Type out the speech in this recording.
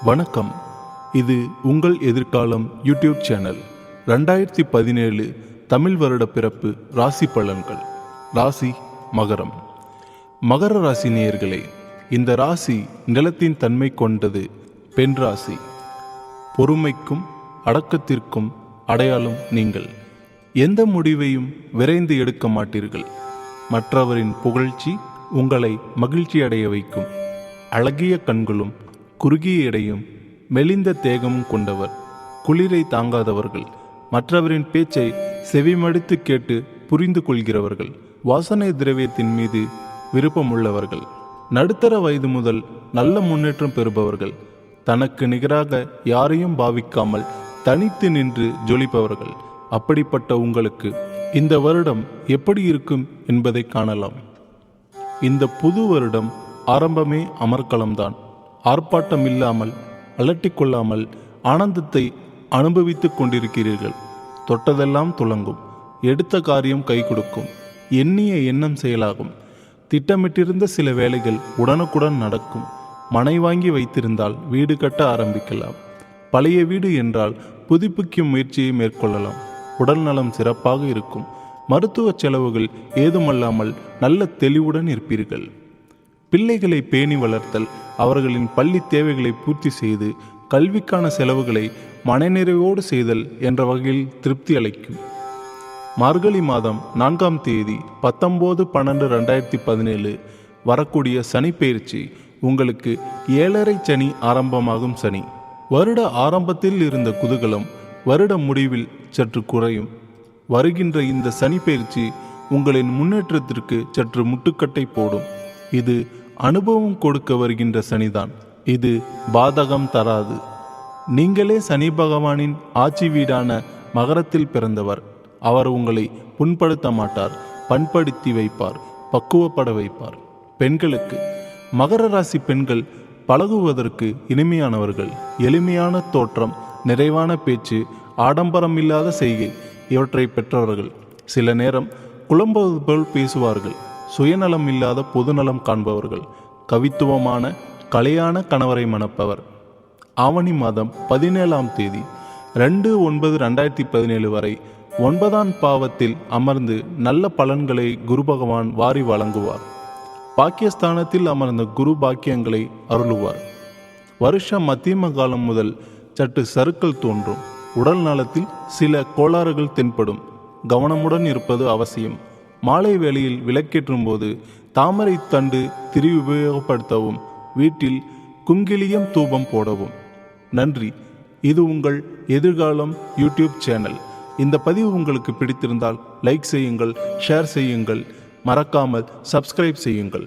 வணக்கம். இது உங்கள் எதிர்காலம் யூடியூப் சேனல். 2017 தமிழ் வருட பிறப்பு ராசி பலன்கள். ராசி மகரம். மகர ராசி நேயர்களே, இந்த ராசி நிலத்தின் தன்மை கொண்டது. பெண் ராசி. பொறுமைக்கும் அடக்கத்திற்கும் அடையாளம் நீங்கள். எந்த முடிவையும் விரைந்து எடுக்க மாட்டீர்கள். மற்றவரின் புகழ்ச்சி உங்களை மகிழ்ச்சி அடைய வைக்கும். அழகிய கண்களும் குறுகிய இடையும் மெலிந்த தேகமும் கொண்டவர். குளிரை தாங்காதவர்கள். மற்றவரின் பேச்சை செவிமடுத்து கேட்டு புரிந்து கொள்கிறவர்கள். வாசனை திரவியத்தின் மீது விருப்பமுள்ளவர்கள். நடுத்தர வயது முதல் நல்ல முன்னேற்றம் பெறுபவர்கள். தனக்கு நிகராக யாரையும் பாவிக்காமல் தனித்து நின்று ஜொலிப்பவர்கள். அப்படிப்பட்ட உங்களுக்கு இந்த வருடம் எப்படி இருக்கும் என்பதை காணலாம். இந்த புது வருடம் ஆரம்பமே அமர்க்களம்தான். ஆர்ப்பாட்டம் இல்லாமல் அலட்டிக்கொள்ளாமல் ஆனந்தத்தை அனுபவித்துக் கொண்டிருக்கிறீர்கள். தொட்டதெல்லாம் துலங்கும். எடுத்த காரியம் கை கொடுக்கும். எண்ணிய எண்ணம் செயலாகும். திட்டமிட்டிருந்த சில வேலைகள் உடனுக்குடன் நடக்கும். மனை வாங்கி வைத்திருந்தால் வீடு கட்ட ஆரம்பிக்கலாம். பழைய வீடு என்றால் புதுப்பிக்கும் முயற்சியை மேற்கொள்ளலாம். உடல் நலம் சிறப்பாக இருக்கும். மருத்துவ செலவுகள் ஏதுமல்லாமல் நல்ல தெளிவுடன் இருப்பீர்கள். பிள்ளைகளை பேணி வளர்த்தல், அவர்களின் பள்ளி தேவைகளை பூர்த்தி செய்து கல்விக்கான செலவுகளை மனநிறைவோடு செய்தல் என்ற வகையில் திருப்தி அளிக்கும். மார்கழி மாதம் 4ஆம் தேதி 19/12/2017 வரக்கூடிய சனி பெயர்ச்சி உங்களுக்கு 7.5 சனி ஆரம்பமாகும் சனி. வருட ஆரம்பத்தில் இருந்த குதூகலம் வருட முடிவில் சற்று குறையும். வருகின்ற இந்த சனி பெயர்ச்சி உங்களின் முன்னேற்றத்திற்கு சற்று முட்டுக்கட்டை போடும். இது அனுபவம் கொடுக்க வருகின்ற சனிதான். இது பாதகம் தராது. நீங்களே சனி பகவானின் ஆட்சி வீடான மகரத்தில் பிறந்தவர். அவர் உங்களை புண்படுத்த மாட்டார். பண்படுத்தி வைப்பார். பக்குவப்பட வைப்பார். பெண்களுக்கு மகர ராசி பெண்கள் பழகுவதற்கு இனிமையானவர்கள். எளிமையான தோற்றம், நிறைவான பேச்சு, ஆடம்பரம் இல்லாத செய்கை இவற்றை பெற்றவர்கள். சில நேரம் குழம்புவது போல் பேசுவார்கள். சுயநலம் இல்லாத பொதுநலம் காண்பவர்கள். கவித்துவமான கலையான கணவரை மணப்பவர். ஆவணி மாதம் 17ஆம் தேதி 2/9/2017 வரை 9ஆம் பாவத்தில் அமர்ந்து நல்ல பலன்களை குரு பகவான் வாரி வழங்குவார். பாக்கியஸ்தானத்தில் அமர்ந்த குரு பாக்கியங்களை அருளுவார். வருஷ மத்தியம காலம் முதல் சற்று சறுக்கல் தோன்றும். உடல் நலத்தில் சில கோளாறுகள் தென்படும். கவனமுடன் இருப்பது அவசியம். மாலை வேளையில் விளக்கேற்றும் போது தாமரை தண்டு திரி உபயோகப்படுத்தவும். வீட்டில் குங்கிலியம் தூபம் போடவும். நன்றி. இது உங்கள் எதிர்காலம் யூடியூப் சேனல். இந்த பதிவு உங்களுக்கு பிடித்திருந்தால் லைக் செய்யுங்கள், ஷேர் செய்யுங்கள், மறக்காமல் சப்ஸ்கிரைப் செய்யுங்கள்.